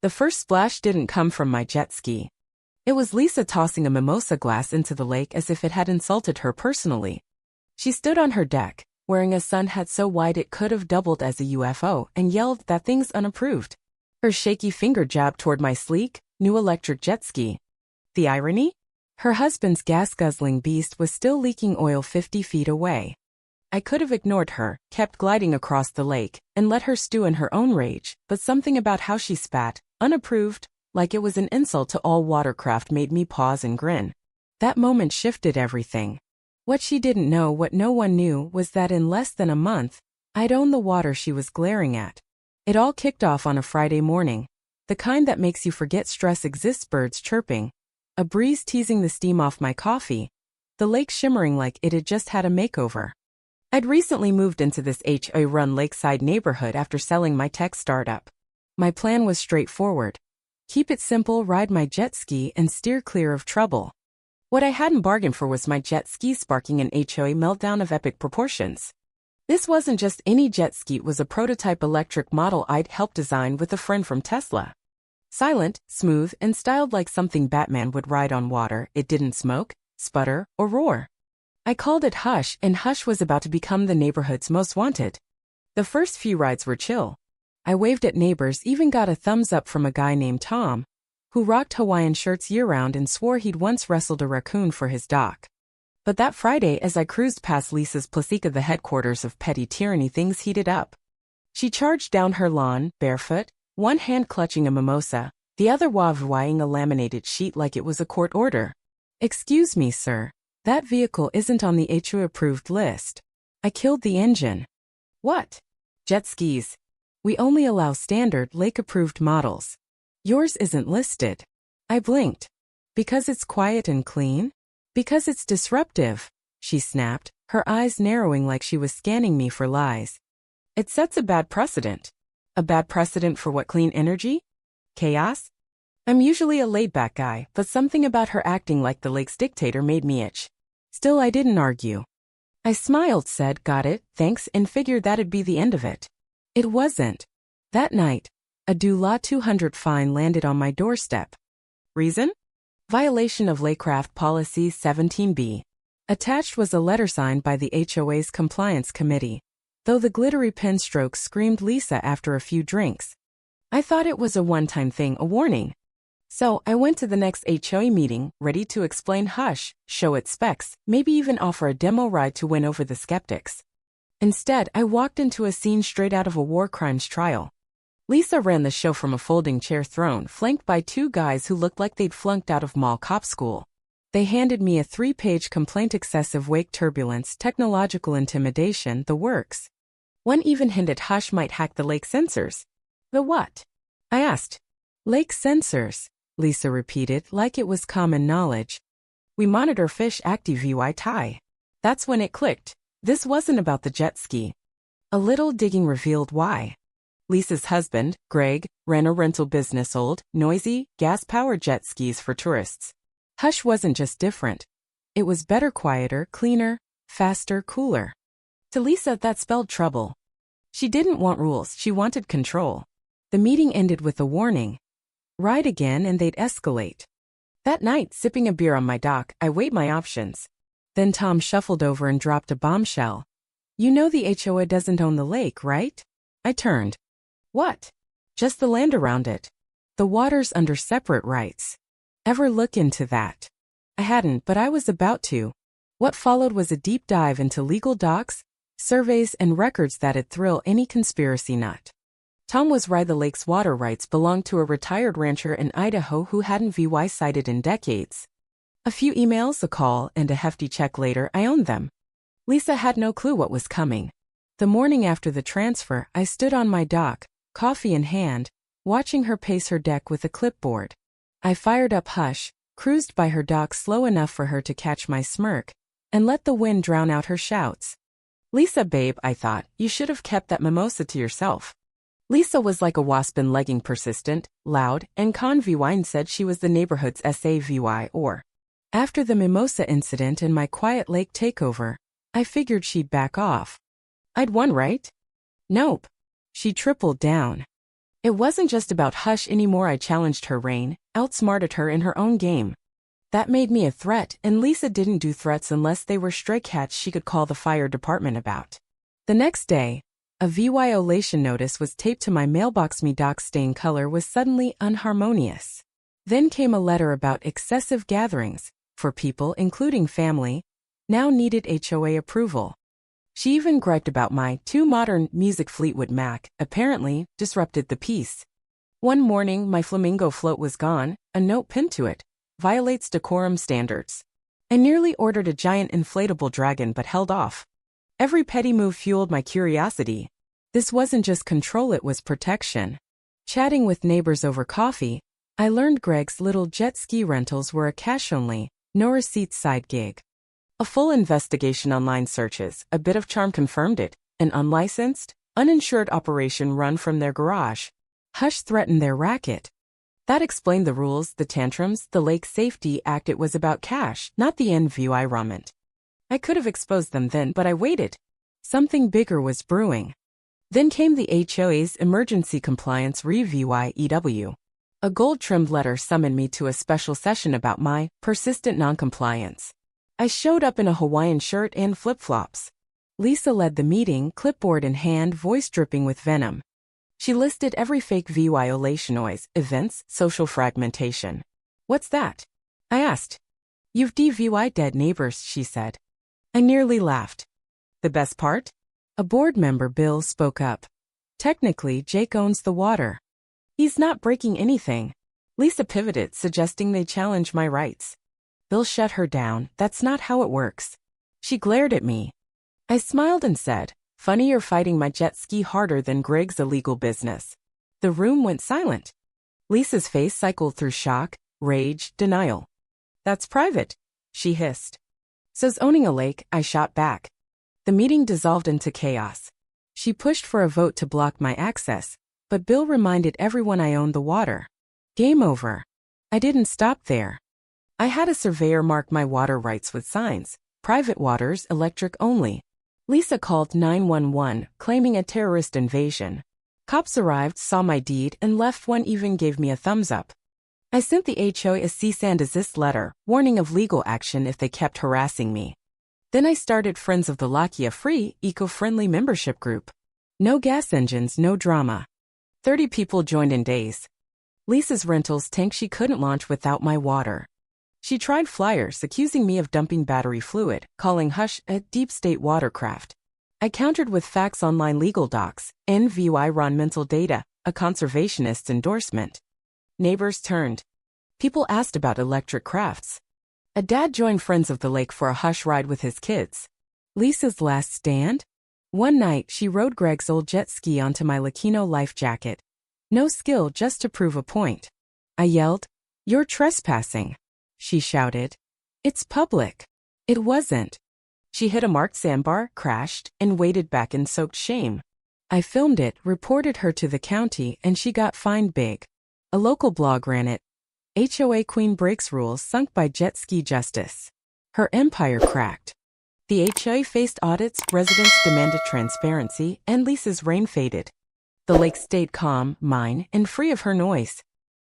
The first splash didn't come from my jet ski. It was Lisa tossing a mimosa glass into the lake as if it had insulted her personally. She stood on her deck, wearing a sun hat so wide it could have doubled as a UFO, and yelled that thing's unapproved. Her shaky finger jabbed toward my sleek, new electric jet ski. The irony? Her husband's gas-guzzling beast was still leaking oil 50 feet away. I could have ignored her, kept gliding across the lake, and let her stew in her own rage, but something about how she spat, unapproved, like it was an insult to all watercraft, made me pause and grin. That moment shifted everything. What she didn't know, what no one knew, was that in less than a month, I'd owned the water she was glaring at. It all kicked off on a Friday morning, the kind that makes you forget stress exists, birds chirping, a breeze teasing the steam off my coffee, the lake shimmering like it had just had a makeover. I'd recently moved into this HOA-run lakeside neighborhood after selling my tech startup. My plan was straightforward. Keep it simple, ride my jet ski, and steer clear of trouble. What I hadn't bargained for was my jet ski sparking an HOA meltdown of epic proportions. This wasn't just any jet ski, it was a prototype electric model I'd helped design with a friend from Tesla. Silent, smooth, and styled like something Batman would ride on water, it didn't smoke, sputter, or roar. I called it Hush, and Hush was about to become the neighborhood's most wanted. The first few rides were chill. I waved at neighbors, even got a thumbs up from a guy named Tom, who rocked Hawaiian shirts year-round and swore he'd once wrestled a raccoon for his dock. But that Friday, as I cruised past Lisa's Placica, the headquarters of petty tyranny, things heated up. She charged down her lawn, barefoot, one hand clutching a mimosa, the other waving a laminated sheet like it was a court order. "Excuse me, sir. That vehicle isn't on the HOA-approved list. I killed the engine." "What?" "Jet skis. We only allow standard, lake-approved models. Yours isn't listed." I blinked. "Because it's quiet and clean? Because it's disruptive," she snapped, her eyes narrowing like she was scanning me for lies. "It sets a bad precedent." "A bad precedent for what, clean energy? Chaos?" I'm usually a laid-back guy, but something about her acting like the lake's dictator made me itch. Still, I didn't argue. I smiled, said, "Got it, thanks," and figured that'd be the end of it. It wasn't. That night, a DULA 200 fine landed on my doorstep. Reason? Violation of Laycraft Policy 17B. Attached was a letter signed by the HOA's Compliance Committee, though the glittery pen strokes screamed Lisa after a few drinks. I thought it was a one-time thing, a warning. So I went to the next HOA meeting, ready to explain Hush, show its specs, maybe even offer a demo ride to win over the skeptics. Instead, I walked into a scene straight out of a war crimes trial. Lisa ran the show from a folding chair throne, flanked by two guys who looked like they'd flunked out of mall cop school. They handed me a 3-page complaint: excessive wake turbulence, technological intimidation, the works. One even hinted Hush might hack the lake sensors. The what? I asked. Lake sensors, Lisa repeated like it was common knowledge. We monitor fish active tie. That's when it clicked. This wasn't about the jet ski. A little digging revealed why. Lisa's husband, Greg, ran a rental business, old, noisy, gas-powered jet skis for tourists. Hush wasn't just different. It was better, quieter, cleaner, faster, cooler. To Lisa, that spelled trouble. She didn't want rules, she wanted control. The meeting ended with a warning. Ride again and they'd escalate. That night, sipping a beer on my dock, I weighed my options. Then Tom shuffled over and dropped a bombshell. "You know the HOA doesn't own the lake, right?" I turned. "What?" "Just the land around it. The water's under separate rights. Ever look into that?" I hadn't, but I was about to. What followed was a deep dive into legal docs, surveys, and records that'd thrill any conspiracy nut. Tom was right. The lake's water rights belonged to a retired rancher in Idaho who hadn't sighted in decades. A few emails, a call, and a hefty check later, I owned them. Lisa had no clue what was coming. The morning after the transfer, I stood on my dock, coffee in hand, watching her pace her deck with a clipboard. I fired up Hush, cruised by her dock slow enough for her to catch my smirk, and let the wind drown out her shouts. "Lisa, babe," I thought, "you should have kept that mimosa to yourself." Lisa was like a wasp in legging, persistent, loud, and Wine said she was the neighborhood's SAVY, or. After the mimosa incident and my quiet lake takeover, I figured she'd back off. I'd won, right? Nope. She tripled down. It wasn't just about Hush anymore. I challenged her reign, outsmarted her in her own game. That made me a threat, and Lisa didn't do threats unless they were stray cats she could call the fire department about. The next day, a violation notice was taped to my mailbox. My dock stain color was suddenly unharmonious. Then came a letter about excessive gatherings, for people, including family, now needed HOA approval. She even griped about my too modern music. Fleetwood Mac apparently disrupted the peace. One morning my flamingo float was gone, a note pinned to it, violates decorum standards. I nearly ordered a giant inflatable dragon but held off. Every petty move fueled my curiosity. This wasn't just control, it was protection. Chatting with neighbors over coffee, I learned Greg's little jet ski rentals were a cash-only, no-receipts side gig. A full investigation, online searches, a bit of charm confirmed it, an unlicensed, uninsured operation run from their garage. Hush threatened their racket. That explained the rules, the tantrums, the Lake Safety Act. It was about cash, not the environment. I could have exposed them then, but I waited. Something bigger was brewing. Then came the HOA's Emergency Compliance Review. A gold-trimmed letter summoned me to a special session about my persistent noncompliance. I showed up in a Hawaiian shirt and flip-flops. Lisa led the meeting, clipboard in hand, voice dripping with venom. She listed every fake violation: noise, events, social fragmentation. What's that? I asked. You've DVI dead neighbors, she said. I nearly laughed. The best part? A board member, Bill, spoke up. Technically, Jake owns the water. He's not breaking anything. Lisa pivoted, suggesting they challenge my rights. Bill shut her down. That's not how it works. She glared at me. I smiled and said, funny, you're fighting my jet ski harder than Greg's illegal business. The room went silent. Lisa's face cycled through shock, rage, denial. That's private, she hissed. So's owning a lake, I shot back. The meeting dissolved into chaos. She pushed for a vote to block my access, but Bill reminded everyone I owned the water. Game over. I didn't stop there. I had a surveyor mark my water rights with signs, private waters, electric only. Lisa called 911, claiming a terrorist invasion. Cops arrived, saw my deed, and left. One even gave me a thumbs up. I sent the HOA a cease and desist letter, warning of legal action if they kept harassing me. Then I started Friends of the Lake, a free, eco-friendly membership group. No gas engines, no drama. 30 people joined in days. Lisa's rentals tanked. She couldn't launch without my water. She tried flyers, accusing me of dumping battery fluid, calling Hush a deep state watercraft. I countered with facts, online legal docs, environmental data, a conservationist's endorsement. Neighbors turned. People asked about electric crafts. A dad joined Friends of the Lake for a Hush ride with his kids. Lisa's last stand? One night, she rode Greg's old jet ski onto my Lakino life jacket. No skill, just to prove a point. I yelled, "You're trespassing." She shouted, "It's public." It wasn't. She hit a marked sandbar, crashed, and waded back in soaked shame. I filmed it, reported her to the county, and she got fined big. A local blog ran it. HOA Queen breaks rules, sunk by jet ski justice. Her empire cracked. The HOA faced audits, residents demanded transparency, and Lisa's reign faded. The lake stayed calm, mine, and free of her noise.